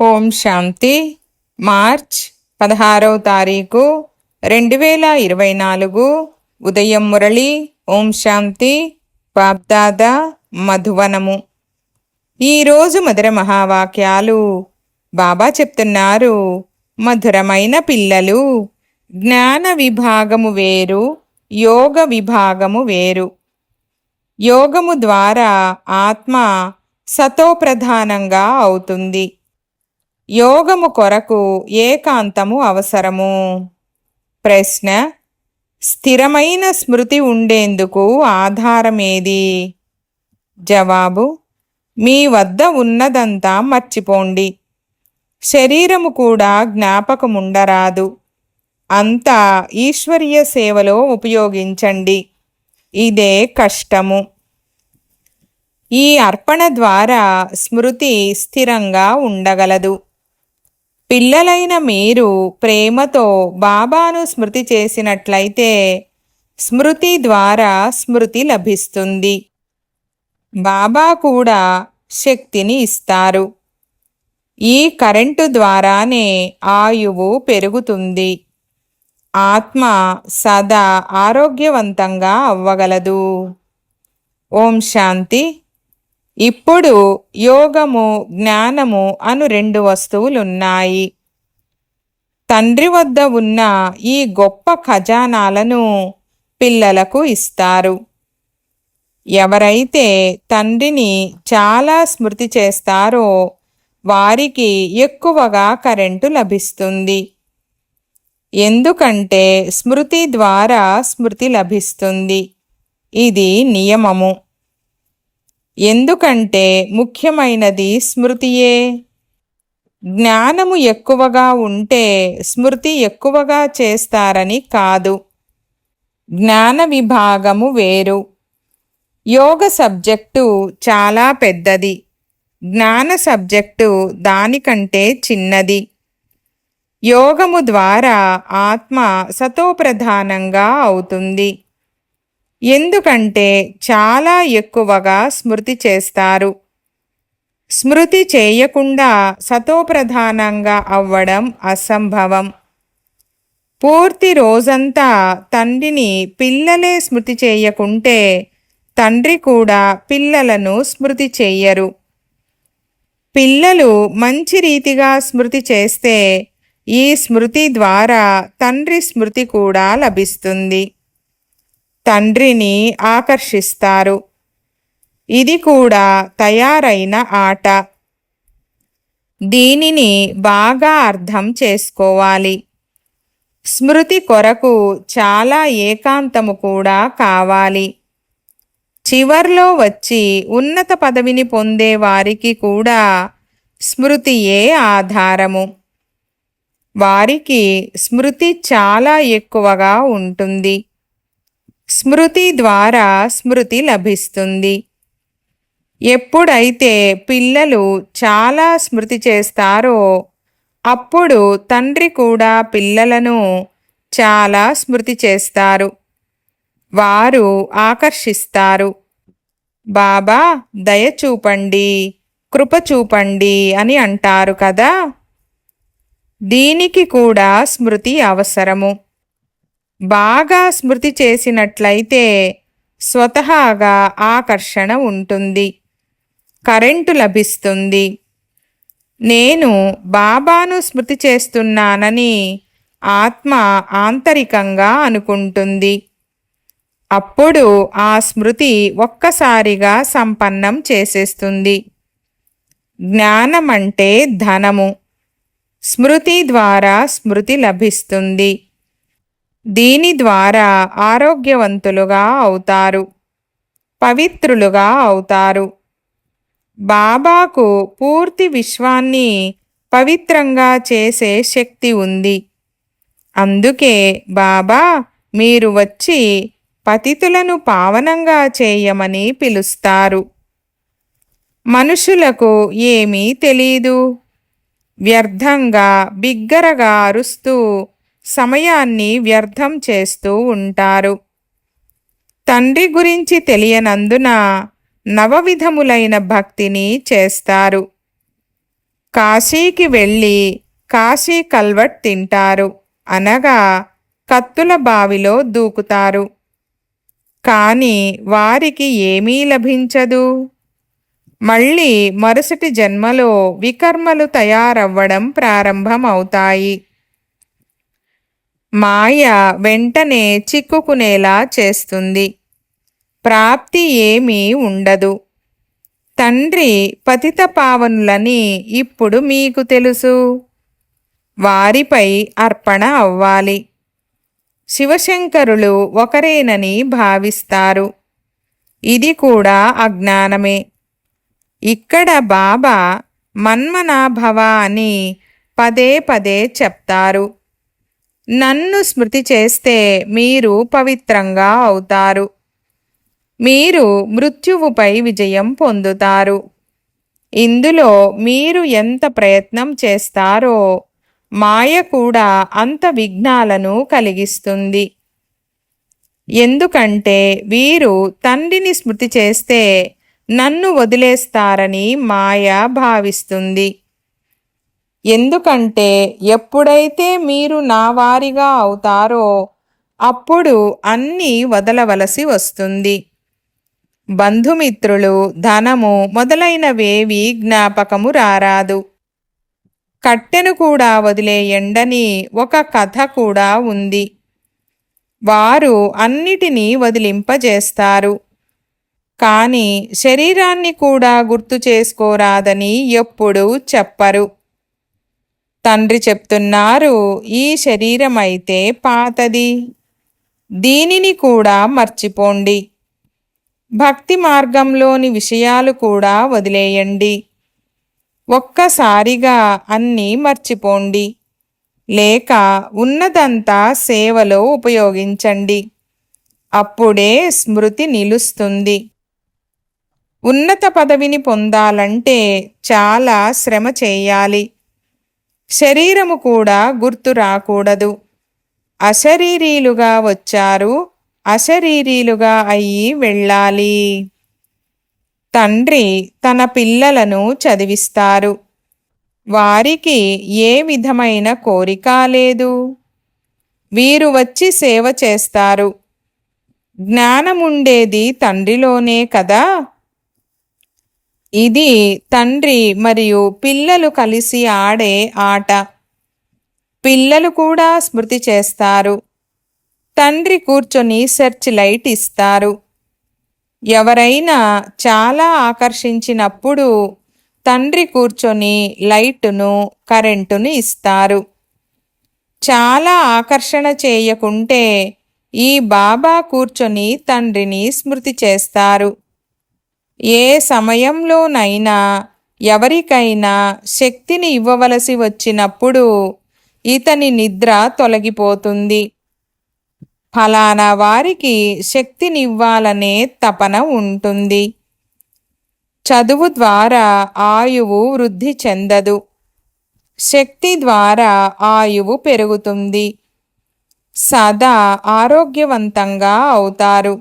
ఓం శాంతి. March 16వ తారీఖు 2024 ఉదయం మురళి. ఓం శాంతి. బాబ్దాదా మధువనము. ఈరోజు మధుర మహావాక్యాలు. బాబా చెప్తున్నారు, మధురమైన పిల్లలు, జ్ఞాన విభాగము వేరు, యోగ విభాగము వేరు. యోగము ద్వారా ఆత్మ సతోప్రధానంగా అవుతుంది. యోగము కొరకు ఏకాంతము అవసరము. ప్రశ్న: స్థిరమైన స్మృతి ఉండేందుకు ఆధారమేది? జవాబు: మీ వద్ద ఉన్నదంతా మర్చిపోండి. శరీరము కూడా జ్ఞాపకముండరాదు. అంతా ఈశ్వరీయ సేవలో ఉపయోగించండి. ఇదే కష్టము. ఈ అర్పణ ద్వారా స్మృతి స్థిరంగా ఉండగలదు. పిల్లలైన మీరు ప్రేమతో బాబాను స్మృతి చేసినట్లయితే స్మృతి ద్వారా స్మృతి లభిస్తుంది. బాబా కూడా శక్తిని ఇస్తారు. ఈ కరెంటు ద్వారానే ఆయువు పెరుగుతుంది. ఆత్మ సదా ఆరోగ్యవంతంగా అవ్వగలదు. ఓం శాంతి. ఇప్పుడు యోగము, జ్ఞానము అను రెండు వస్తువులున్నాయి. తండ్రి వద్ద ఉన్న ఈ గొప్ప ఖజానాలను పిల్లలకు ఇస్తారు. ఎవరైతే తండ్రిని చాలా స్మృతి చేస్తారో వారికి ఎక్కువగా కరెంటు లభిస్తుంది. ఎందుకంటే స్మృతి ద్వారా స్మృతి లభిస్తుంది. ఇది నియమము. ఎందుకంటే ముఖ్యమైనది స్మృతియే. జ్ఞానము ఎక్కువగా ఉంటే స్మృతి ఎక్కువగా చేస్తారని కాదు. జ్ఞాన విభాగము వేరు. యోగ సబ్జెక్టు చాలా పెద్దది. జ్ఞాన సబ్జెక్టు దానికంటే చిన్నది. యోగము ద్వారా ఆత్మ సతోప్రధానంగా అవుతుంది. ఎందుకంటే చాలా ఎక్కువగా స్మృతి చేస్తారు. స్మృతి చేయకుండా సతోప్రధానంగా అవ్వడం అసంభవం. పూర్తి రోజంతా తండ్రిని పిల్లలే స్మృతి చేయకుంటే తండ్రి కూడా పిల్లలను స్మృతి చెయ్యరు. పిల్లలు మంచి రీతిగా స్మృతి చేస్తే ఈ స్మృతి ద్వారా తండ్రి స్మృతి కూడా లభిస్తుంది. తండ్రిని ఆకర్షిస్తారు. ఇది కూడా తయారైన ఆట. దీనిని బాగా అర్థం చేసుకోవాలి. స్మృతి కొరకు చాలా ఏకాంతము కూడా కావాలి. చివర్లో వచ్చి ఉన్నత పదవిని పొందే వారికి కూడా స్మృతియే ఆధారము. వారికి స్మృతి చాలా ఎక్కువగా ఉంటుంది. స్మృతి ద్వారా స్మృతి లభిస్తుంది. ఎప్పుడైతే పిల్లలు చాలా స్మృతి చేస్తారో అప్పుడు తండ్రి కూడా పిల్లలను చాలా స్మృతి చేస్తారు. వారు ఆకర్షిస్తారు. బాబా దయ చూపండి, కృప చూపండి అని అంటారు కదా. దీనికి కూడా స్మృతి అవసరము. బాగా స్మృతి చేసినట్లయితే స్వతహాగా ఆకర్షణ ఉంటుంది. కరెంటు లభిస్తుంది. నేను బాబాను స్మృతి చేస్తున్నానని ఆత్మ ఆంతరికంగా అనుకుంటుంది. అప్పుడు ఆ స్మృతి ఒక్కసారిగా సంపన్నం చేసేస్తుంది. జ్ఞానం అంటే ధనము. స్మృతి ద్వారా స్మృతి లభిస్తుంది. దీని ద్వారా ఆరోగ్యవంతులుగా అవుతారు, పవిత్రులుగా అవుతారు. బాబాకు పూర్తి విశ్వాన్ని పవిత్రంగా చేసే శక్తి ఉంది. అందుకే బాబా మీరు వచ్చి పతితులను పావనంగా చేయమని పిలుస్తారు. మనుషులకు ఏమీ తెలీదు. వ్యర్థంగా బిగ్గరగా అరుస్తూ సమయాన్ని వ్యర్థం చేస్తూ ఉంటారు. తండ్రి గురించి తెలియనందున నవవిధములైన భక్తిని చేస్తారు. కాశీకి వెళ్ళి కాశీ కల్వట్ తింటారు, అనగా కత్తుల బావిలో దూకుతారు. కానీ వారికి ఏమీ లభించదు. మళ్ళీ మరుసటి జన్మలో వికర్మలు తయారవ్వడం ప్రారంభమవుతాయి. మాయ వెంటనే చిక్కుకునేలా చేస్తుంది. ప్రాప్తి ఏమీ ఉండదు. తండ్రి పతితపావనులని ఇప్పుడు మీకు తెలుసు. వారిపై అర్పణ అవ్వాలి. శివశంకరులు ఒకరేనని భావిస్తారు. ఇది కూడా అజ్ఞానమే. ఇక్కడ బాబా మన్మనాభవ అని పదే పదే చెప్తారు. నన్ను స్మృతి చేస్తే మీరు పవిత్రంగా అవుతారు. మీరు మృత్యువుపై విజయం పొందుతారు. ఇందులో మీరు ఎంత ప్రయత్నం చేస్తారో మాయ కూడా అంత విఘ్నాలను కలిగిస్తుంది. ఎందుకంటే వీరు తండ్రిని స్మృతి చేస్తే నన్ను వదిలేస్తారని మాయ భావిస్తుంది. ఎందుకంటే ఎప్పుడైతే మీరు నా వారిగా అవుతారో అప్పుడు అన్నీ వదలవలసి వస్తుంది. బంధుమిత్రులు, ధనము మొదలైనవేవి జ్ఞాపకము రారాదు. కట్టెను కూడా వదిలేయండని ఒక కథ కూడా ఉంది. వారు అన్నిటినీ వదిలింపజేస్తారు, కానీ శరీరాన్ని కూడా గుర్తు చేసుకోరాదని ఎప్పుడూ చెప్పరు. తండ్రి చెప్తున్నారు, ఈ శరీరమైతే పాతది, దీనిని కూడా మర్చిపోండి. భక్తి మార్గంలోని విషయాలు కూడా వదిలేయండి. ఒక్కసారిగా అన్నీ మర్చిపోండి, లేక ఉన్నదంతా సేవలో ఉపయోగించండి. అప్పుడే స్మృతి నిలుస్తుంది. ఉన్నత పదవిని పొందాలంటే చాలా శ్రమ చేయాలి. శరీరము కూడా గుర్తు రాకూడదు. అశరీరీలుగా వచ్చారు, అశరీరీలుగా అయ్యి వెళ్ళాలి. తండ్రి తన పిల్లలను చదివిస్తారు. వారికి ఏ విధమైన కోరిక లేదు. వీరు వచ్చి సేవ చేస్తారు. జ్ఞానముండేది తండ్రిలోనే కదా. ఇది తండ్రి మరియు పిల్లలు కలిసి ఆడే ఆట. పిల్లలు కూడా స్మృతి చేస్తారు. తండ్రి కూర్చొని సెర్చ్ లైట్ ఇస్తారు. ఎవరైనా చాలా ఆకర్షించినప్పుడు తండ్రి కూర్చొని లైటును, కరెంటును ఇస్తారు. చాలా ఆకర్షణ చేయకుంటే ఈ బాబా కూర్చొని తండ్రిని స్మృతి చేస్తారు. ఏ సమయంలోనైనా ఎవరికైనా శక్తిని ఇవ్వవలసి వచ్చినప్పుడు ఇతని నిద్ర తొలగిపోతుంది. ఫలానా వారికి శక్తినివ్వాలనే తపన ఉంటుంది. చదువు ద్వారా ఆయువు వృద్ధి చెందదు. శక్తి ద్వారా ఆయువు పెరుగుతుంది. సదా ఆరోగ్యవంతంగా అవుతారు.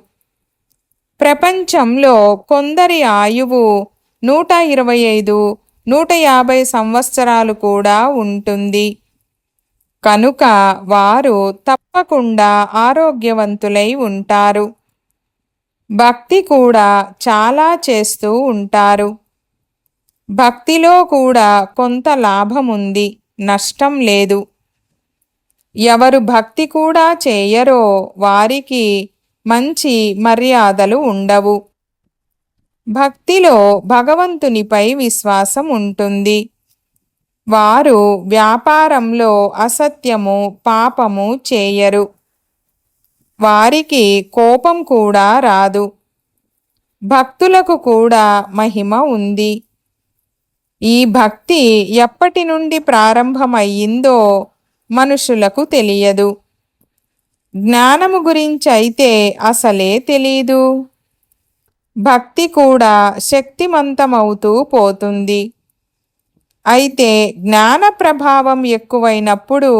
ప్రపంచంలో కొందరి ఆయువు 125, 150 సంవత్సరాలు కూడా ఉంటుంది. కనుక వారు తప్పకుండా ఆరోగ్యవంతులై ఉంటారు. భక్తి కూడా చాలా చేస్తూ ఉంటారు. భక్తిలో కూడా కొంత లాభముంది, నష్టం లేదు. ఎవరు భక్తి కూడా చేయరో వారికి మంచి మర్యాదలు ఉండవు. భక్తిలో భగవంతునిపై విశ్వాసం ఉంటుంది. వారు వ్యాపారంలో అసత్యము, పాపము చేయరు. వారికి కోపం కూడా రాదు. భక్తులకు కూడా మహిమ ఉంది. ఈ భక్తి ఎప్పటి నుండి ప్రారంభమయ్యిందో మనుషులకు తెలియదు. జ్ఞానము గురించి అయితే అసలే తెలీదు. భక్తి కూడా శక్తిమంతమవుతూ పోతుంది. అయితే జ్ఞాన ప్రభావం ఎక్కువైనప్పుడు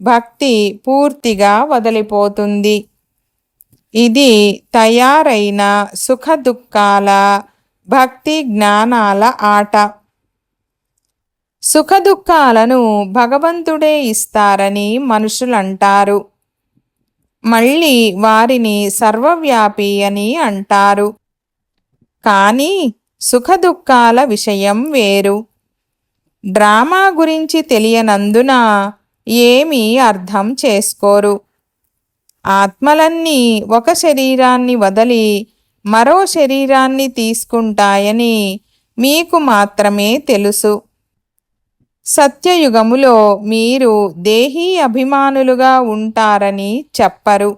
భక్తి పూర్తిగా వదిలిపోతుంది. ఇది తయారైన సుఖదుఖాల, భక్తి జ్ఞానాల ఆట. సుఖదుఖాలను భగవంతుడే ఇస్తారని మనుషులంటారు. మళ్ళీ వారిని సర్వవ్యాపి అని అంటారు. కానీ సుఖదుఖాల విషయం వేరు. డ్రామా గురించి తెలియనందున ఏమీ అర్థం చేసుకోరు. ఆత్మలన్నీ ఒక శరీరాన్ని వదిలి మరో శరీరాన్ని తీసుకుంటాయని మీకు మాత్రమే తెలుసు. సత్యయుగములో మీరు దేహీ అభిమానులుగా ఉంటారని చెప్పరు.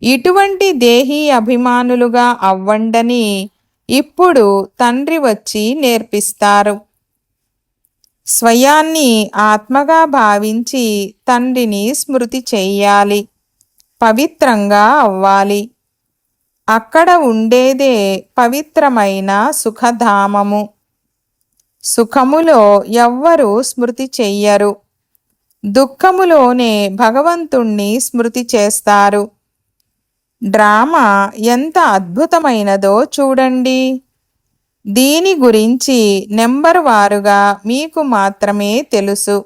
ఇటువంటి దేహీ అభిమానులుగా అవ్వండని ఇప్పుడు తండ్రి వచ్చి నేర్పిస్తారు. స్వయాన్ని ఆత్మగా భావించి తండ్రిని స్మృతి చెయ్యాలి. పవిత్రంగా అవ్వాలి. అక్కడ ఉండేదే పవిత్రమైన సుఖధామము. సుఖములో ఎవ్వరూ స్మృతి చెయ్యరు. దుఃఖములోనే భగవంతుణ్ణి స్మృతి చేస్తారు. డ్రామా ఎంత అద్భుతమైనదో చూడండి. దీని గురించి నెంబర్ వారుగా మీకు మాత్రమే తెలుసు.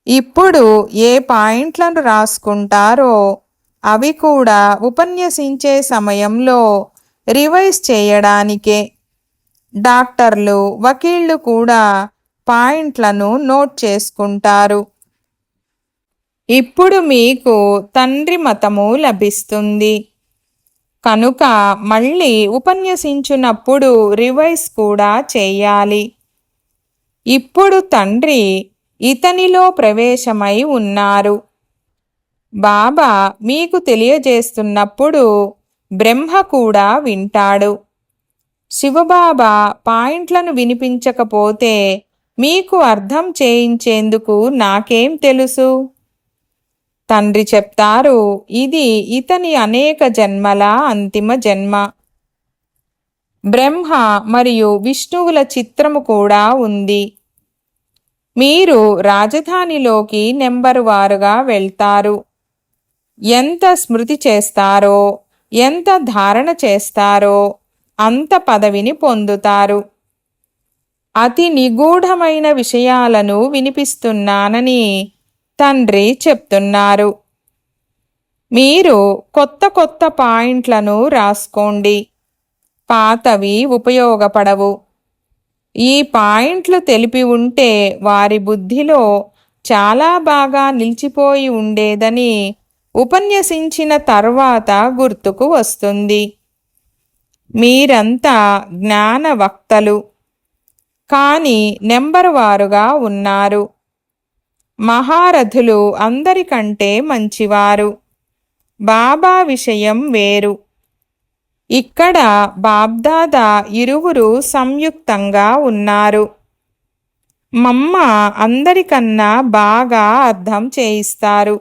ఇప్పుడు ఏ పాయింట్లను రాసుకుంటారో అవి కూడా ఉపన్యసించే సమయంలో రివైజ్ చేయడానికే. డాక్టర్లు, వకీళ్ళు కూడా పాయింట్లను నోట్ చేసుకుంటారు. ఇప్పుడు మీకు తండ్రి మతము లభిస్తుంది కనుక మళ్ళీ ఉపన్యసించున్నప్పుడు రివైజ్ కూడా చేయాలి. ఇప్పుడు తండ్రి ఇతనిలో ప్రవేశమై ఉన్నారు. బాబా మీకు తెలియజేస్తున్నప్పుడు బ్రహ్మ కూడా వింటాడు. శివబాబా పాయింట్లను వినిపించకపోతే మీకు అర్థం చేయించేందుకు నాకేం తెలుసు? తండ్రి చెప్తారు, ఇది ఇతని అనేక జన్మల అంతిమ జన్మ. బ్రహ్మ మరియు విష్ణువుల చిత్రము కూడా ఉంది. మీరు రాజధానిలోకి నెంబరు వారుగా వెళ్తారు. ఎంత స్మృతి చేస్తారో, ఎంత ధారణ చేస్తారో అంత పదవిని పొందుతారు. అతి నిగూఢమైన విషయాలను వినిపిస్తున్నానని తండ్రి చెప్తున్నారు. మీరు కొత్త కొత్త పాయింట్లను రాసుకోండి. పాతవి ఉపయోగపడవు. ఈ పాయింట్లు తెలిపి ఉంటే వారి బుద్ధిలో చాలా బాగా నిలిచిపోయి ఉండేదని ఉపన్యసించిన తర్వాత గుర్తుకు వస్తుంది. మీరంతా జ్ఞానవక్తలు, కానీ నెంబరు వారుగా ఉన్నారు. మహారథులు అందరికంటే మంచివారు. బాబా విషయం వేరు. ఇక్కడ బాబ్దాదా ఇరువురు సంయుక్తంగా ఉన్నారు. మమ్మ అందరికన్నా బాగా అర్థం చేయిస్తారు.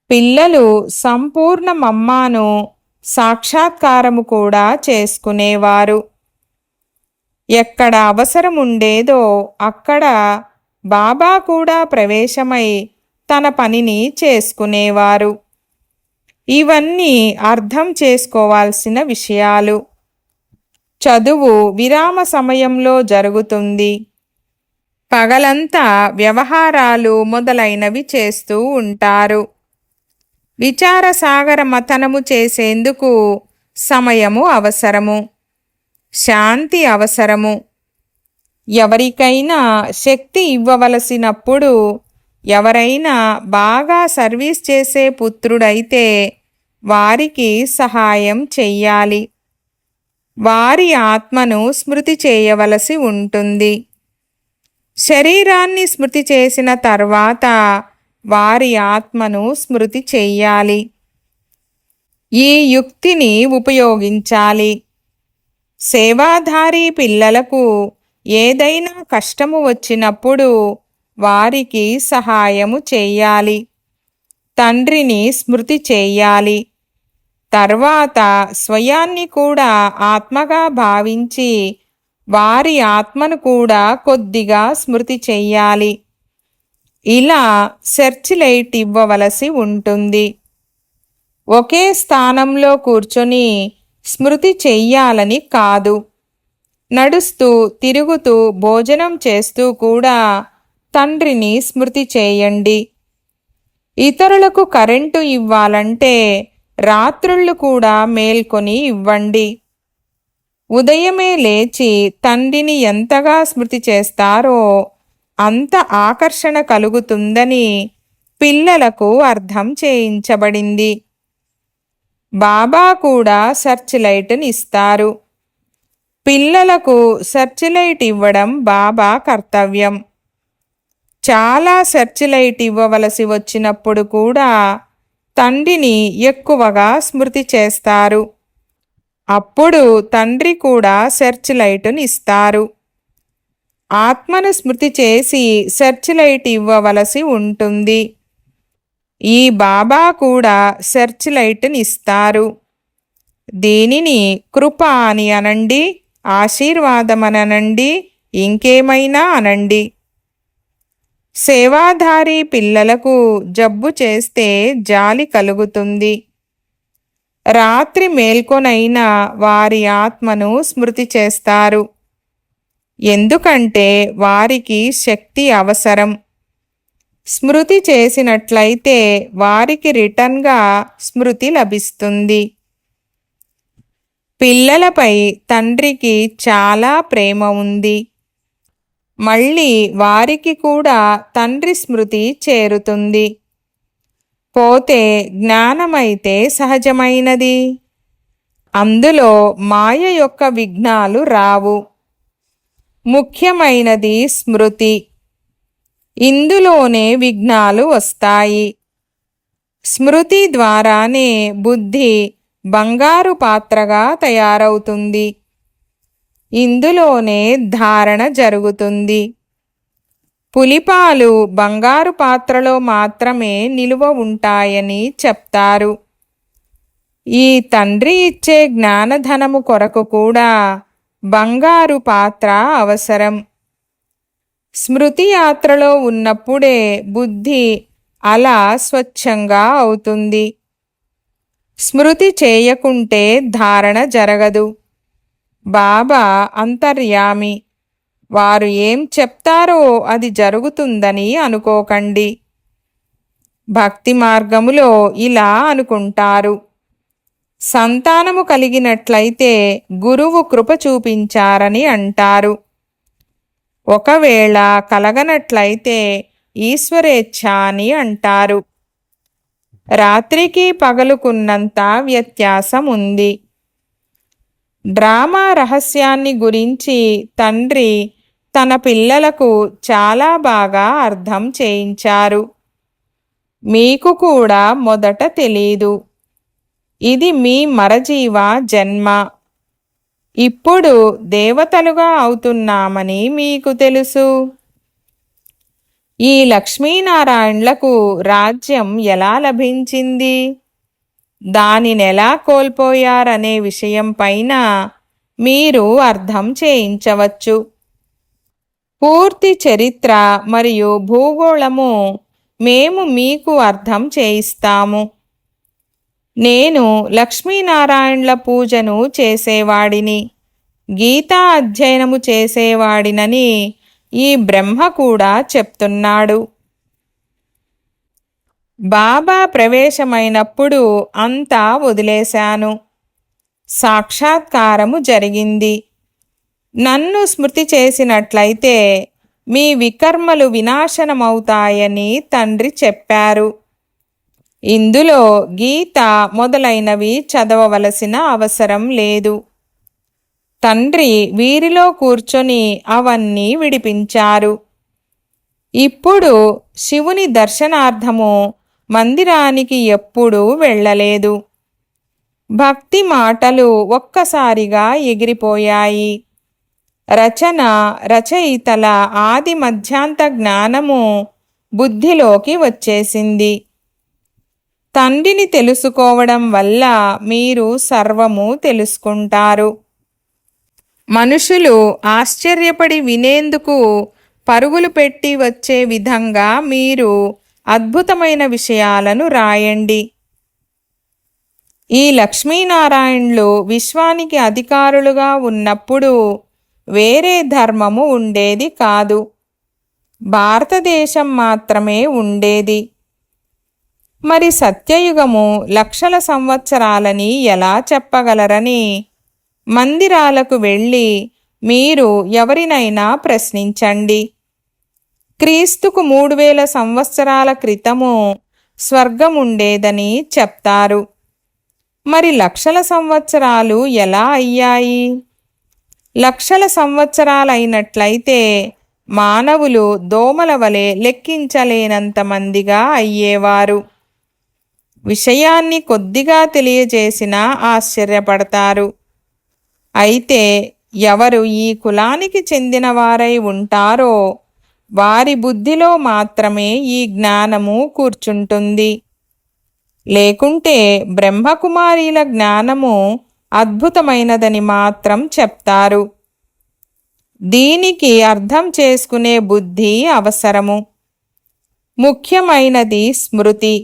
పిల్లలు సంపూర్ణ మమ్మాను సాక్షాత్కారము కూడా చేసుకునేవారు. ఎక్కడ అవసరముండేదో అక్కడ బాబా కూడా ప్రవేశమై తన పనిని చేసుకునేవారు. ఇవన్నీ అర్థం చేసుకోవాల్సిన విషయాలు. చదువు విరామ సమయంలో జరుగుతుంది. పగలంతా వ్యవహారాలు మొదలైనవి చేస్తూ ఉంటారు. విచారసాగర మథనము చేసేందుకు సమయము అవసరము, శాంతి అవసరము. ఎవరికైనా శక్తి ఇవ్వవలసినప్పుడు ఎవరైనా బాగా సర్వీస్ చేసే పుత్రుడైతే వారికి సహాయం చెయ్యాలి. వారి ఆత్మను స్మృతి చేయవలసి ఉంటుంది. శరీరాన్ని స్మృతి చేసిన తర్వాత వారి ఆత్మను స్మృతి చెయ్యాలి. ఈ యుక్తిని ఉపయోగించాలి. సేవాధారీ పిల్లలకు ఏదైనా కష్టము వచ్చినప్పుడు వారికి సహాయము చెయ్యాలి. తండ్రిని స్మృతి చెయ్యాలి. తర్వాత స్వయాన్ని కూడా ఆత్మగా భావించి వారి ఆత్మను కూడా కొద్దిగా స్మృతి చెయ్యాలి. ఇలా సెర్చ్ లైట్ ఇవ్వవలసి ఉంటుంది. ఒకే స్థానంలో కూర్చొని స్మృతి చెయ్యాలని కాదు. నడుస్తూ తిరుగుతూ భోజనం చేస్తూ కూడా తండ్రిని స్మృతి చేయండి. ఇతరులకు కరెంటు ఇవ్వాలంటే రాత్రుళ్ళు కూడా మేల్కొని ఇవ్వండి. ఉదయమే లేచి తండ్రిని ఎంతగా స్మృతి చేస్తారో అంత ఆకర్షణ కలుగుతుందని పిల్లలకు అర్థం చేయించబడింది. బాబా కూడా సెర్చ్ లైట్ని ఇస్తారు. పిల్లలకు సెర్చ్ లైట్ ఇవ్వడం బాబా కర్తవ్యం. చాలా సెర్చ్ లైట్ ఇవ్వవలసి వచ్చినప్పుడు కూడా తండ్రిని ఎక్కువగా స్మృతి చేస్తారు. అప్పుడు తండ్రి కూడా సెర్చ్ లైటుని ఇస్తారు. ఆత్మను స్మృతి చేసి సెర్చ్ లైట్ ఇవ్వవలసి ఉంటుంది. ఈ బాబా కూడా సెర్చ్ లైట్ని ఇస్తారు. దీనిని కృప అని అనండి, ఆశీర్వాదమనండి, ఇంకేమైనా అనండి. సేవాధారి పిల్లలకు జబ్బు చేస్తే జాలి కలుగుతుంది. రాత్రి మేల్కొనైనా వారి ఆత్మను స్మృతి చేస్తారు. ఎందుకంటే వారికి శక్తి అవసరం. స్మృతి చేసినట్లయితే వారికి రిటర్న్గా స్మృతి లభిస్తుంది. పిల్లలపై తండ్రికి చాలా ప్రేమ ఉంది. మళ్ళీ వారికి కూడా తండ్రి స్మృతి చేరుతుంది. పోతే జ్ఞానమైతే సహజమైనది. అందులో మాయ యొక్క విఘ్నాలు రావు. ముఖ్యమైనది స్మృతి. ఇందులోనే విఘ్నాలు వస్తాయి. స్మృతి ద్వారానే బుద్ధి బంగారు పాత్రగా తయారవుతుంది. ఇందులోనే ధారణ జరుగుతుంది. పులిపాలు బంగారు పాత్రలో మాత్రమే నిలువ ఉంటాయని చెప్తారు. ఈ తండ్రి ఇచ్చే జ్ఞానధనము కొరకు కూడా బంగారు పాత్ర అవసరం. స్మృతి యాత్రలో ఉన్నప్పుడే బుద్ధి అలా స్వచ్ఛంగా అవుతుంది. స్మృతి చేయకుంటే ధారణ జరగదు. బాబా అంతర్యామి. వారు ఏం చెప్తారో అది జరుగుతుందని అనుకోకండి. భక్తి మార్గములో ఇలా అనుకుంటారు. సంతానము కలిగినట్లయితే గురువు కృప చూపించారని అంటారు. ఒకవేళ కలగనట్లయితే ఈశ్వరేచ్ఛ అని అంటారు. రాత్రికి పగలుకున్నంత వ్యత్యాసం ఉంది. డ్రామా రహస్యాన్ని గురించి తండ్రి తన పిల్లలకు చాలా బాగా అర్థం చేయించారు. మీకు కూడా మొదట తెలీదు. ఇది మీ మరజీవ జన్మ. ఇప్పుడు దేవతలుగా అవుతున్నామని మీకు తెలుసు. ఈ లక్ష్మీనారాయణులకు రాజ్యం ఎలా లభించింది, దానినెలా కోల్పోయారనే విషయం పైన మీరు అర్థం చేయించవచ్చు. పూర్తి చరిత్ర మరియు భూగోళము మేము మీకు అర్థం చేయిస్తాము. నేను లక్ష్మీనారాయణుల పూజను చేసేవాడిని, గీతా అధ్యయనము చేసేవాడినని ఈ బ్రహ్మ కూడా చెప్తున్నాడు. బాబా ప్రవేశమైనప్పుడు అంతా వదిలేశాను. సాక్షాత్కారము జరిగింది. నన్ను స్మృతి చేసినట్లయితే మీ వికర్మలు వినాశనమవుతాయని తండ్రి చెప్పారు. ఇందులో గీత మొదలైనవి చదవవలసిన అవసరం లేదు. తండ్రి వీరిలో కూర్చొని అవన్నీ విడిపించారు. ఇప్పుడు శివుని దర్శనార్థము మందిరానికి ఎప్పుడూ వెళ్ళలేదు. భక్తి మాటలు ఒక్కసారిగా ఎగిరిపోయాయి. రచన, రచయితల ఆది మధ్యాంత జ్ఞానము బుద్ధిలోకి వచ్చేసింది. తండ్రిని తెలుసుకోవడం వల్ల మీరు సర్వము తెలుసుకుంటారు. మనుషులు ఆశ్చర్యపడి వినేందుకు పరుగులు పెట్టి వచ్చే విధంగా మీరు అద్భుతమైన విషయాలను రాయండి. ఈ లక్ష్మీనారాయణులు విశ్వానికి అధికారులుగా ఉన్నప్పుడు వేరే ధర్మము ఉండేది కాదు. భారతదేశం మాత్రమే ఉండేది. మరి సత్యయుగము లక్షల సంవత్సరాలని ఎలా చెప్పగలరని మందిరాలకు వెళ్ళి మీరు ఎవరినైనా ప్రశ్నించండి. క్రీస్తుకు 3000 సంవత్సరాల క్రితము స్వర్గముండేదని చెప్తారు. మరి లక్షల సంవత్సరాలు ఎలా అయ్యాయి? లక్షల సంవత్సరాలైనట్లయితే మానవులు దోమల వలె లెక్కించలేనంత మందిగా అయ్యేవారు. విషయాన్ని కొద్దిగా తెలియజేసినా ఆశ్చర్యపడతారు. అయితే ఎవరు ఈ కులానికి చెందినవారై ఉంటారో వారి బుద్ధిలో మాత్రమే ఈ జ్ఞానము కూర్చుంటుంది. లేకుంటే బ్రహ్మకుమారీల జ్ఞానము అద్భుతమైనదని మాత్రం చెప్తారు. దీనికి అర్థం చేసుకునే బుద్ధి అవసరము. ముఖ్యమైనది స్మృతి.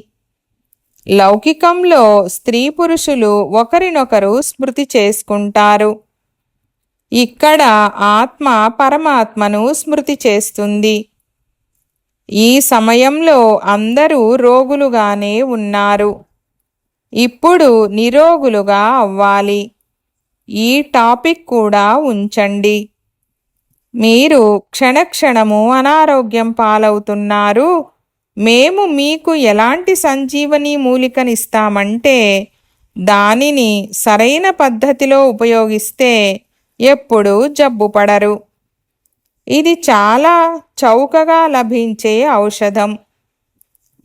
లౌకికంలో స్త్రీ పురుషులు ఒకరినొకరు స్మృతి చేసుకుంటారు. ఇక్కడ ఆత్మ పరమాత్మను స్మృతి చేస్తుంది. ఈ సమయంలో అందరూ రోగులుగానే ఉన్నారు. ఇప్పుడు నిరోగులుగా అవ్వాలి. ఈ టాపిక్ కూడా ఉంచండి. మీరు క్షణక్షణము అనారోగ్యం పాలవుతున్నారు. మేము మీకు ఎలాంటి సంజీవని మూలికనిస్తామంటే దానిని సరైన పద్ధతిలో ఉపయోగిస్తే ఎప్పుడూ జబ్బు పడరు. ఇది చాలా చౌకగా లభించే ఔషధం.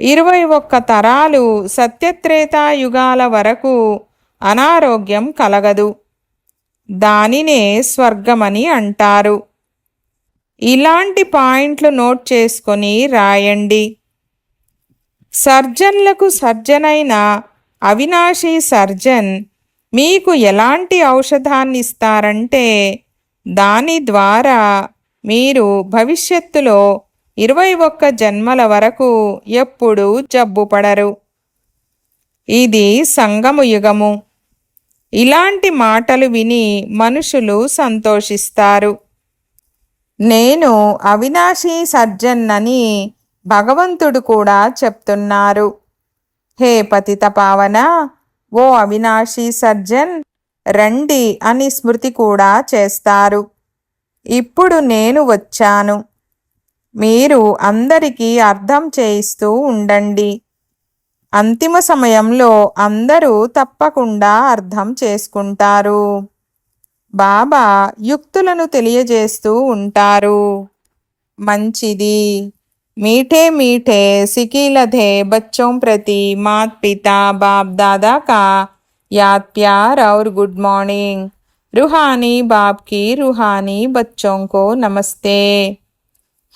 21 తరాలు సత్యత్రేతాయుగాల వరకు అనారోగ్యం కలగదు. దానినే స్వర్గమని అంటారు. ఇలాంటి పాయింట్లు నోట్ చేసుకొని రాయండి. సర్జన్లకు సర్జనైన అవినాశీ సర్జన్ మీకు ఎలాంటి ఔషధాన్ని ఇస్తారంటే దాని ద్వారా మీరు భవిష్యత్తులో 21 జన్మల వరకు ఎప్పుడూ జబ్బు పడరు. ఇది సంగమ యుగము. ఇలాంటి మాటలు విని మనుషులు సంతోషిస్తారు. నేను అవినాశీ సర్జన్నని భగవంతుడు కూడా చెప్తున్నారు. హే పతిత పావన, ఓ అవినాశీ సర్జన్ రండి అని స్మృతి కూడా చేస్తారు. ఇప్పుడు నేను వచ్చాను. మీరు అందరికీ అర్థం చేయిస్తూ ఉండండి. అంతిమ సమయంలో అందరూ తప్పకుండా అర్థం చేసుకుంటారు. బాబా యుక్తులను తెలియజేస్తూ ఉంటారు. మంచిది. मीठे मीठे सिकीलधे बच्चों प्रति मात पिता बाप दादा का याद प्यार और गुड मॉर्निंग. रूहानी बाप की रूहानी बच्चों को नमस्ते.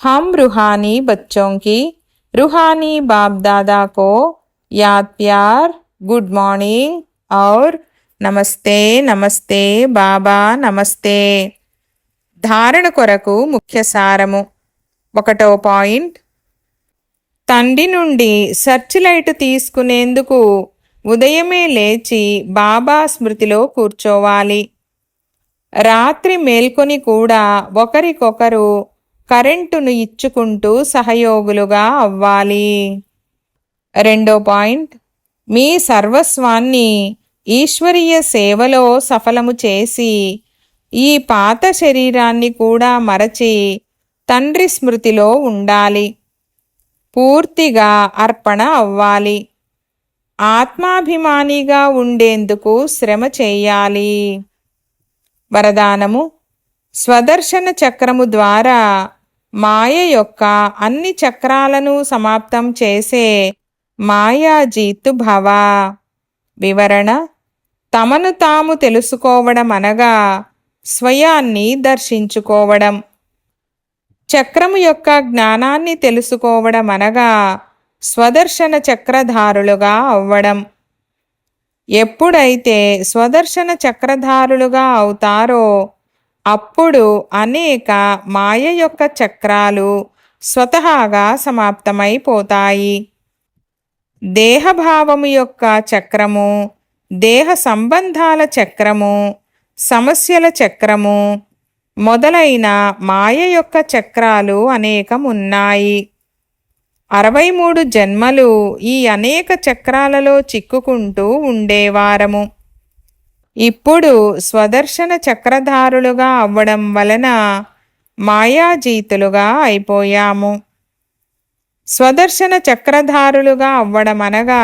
हम रूहानी बच्चों की रूहानी बाप दादा को याद प्यार गुड मॉर्निंग और నమస్తే నమస్తే బాబా నమస్తే. ధారణ కొరకు ముఖ్య సారము. 1వ పాయింట్. తండ్రి నుండి సర్చ్ లైట్ తీసుకునేందుకు ఉదయమే లేచి బాబా స్మృతిలో కూర్చోవాలి. రాత్రి మేల్కొని కూడా ఒకరికొకరు కరెంటును ఇచ్చుకుంటూ సహయోగులుగా అవ్వాలి. 2వ పాయింట్. మీ సర్వస్వాన్ని ఈశ్వరీయ సేవలో సఫలము చేసి ఈ పాత శరీరాన్ని కూడా మరచి తండ్రి స్మృతిలో ఉండాలి. పూర్తిగా అర్పణ అవ్వాలి. ఆత్మాభిమానిగా ఉండేందుకు శ్రమ చేయాలి. వరదానము. స్వదర్శన చక్రము ద్వారా మాయ యొక్క అన్ని చక్రాలను సమాప్తం చేసే మాయాజీతు భవ. వివరణ. తమను తాము తెలుసుకోవడం అనగా స్వయాన్ని దర్శించుకోవడం. చక్రము యొక్క జ్ఞానాన్ని తెలుసుకోవడం అనగా స్వదర్శన చక్రధారులుగా అవ్వడం. ఎప్పుడైతే స్వదర్శన చక్రధారులుగా అవుతారో అప్పుడు అనేక మాయ యొక్క చక్రాలు స్వతహాగా సమాప్తమైపోతాయి. దేహభావము యొక్క చక్రము, దేహ సంబంధాల చక్రము, సమస్యల చక్రము మొదలైన మాయ యొక్క చక్రాలు అనేకం ఉన్నాయి. 63 జన్మలు ఈ అనేక చక్రాలలో చిక్కుకుంటూ ఉండేవారము. ఇప్పుడు స్వదర్శన చక్రధారులుగా అవ్వడం వలన మాయాజీతులుగా అయిపోయాము. స్వదర్శన చక్రధారులుగా అవ్వడం అనగా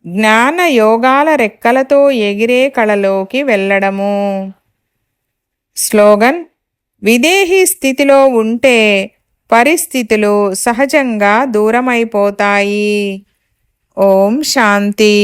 జ్ఞాన యోగాల రెక్కలతో ఎగిరే కళలోకి వెళ్ళడము. స్లోగన్: విదేహీ స్థితిలో ఉంటే పరిస్థితులు సహజంగా దూరమైపోతాయి. ఓం శాంతి.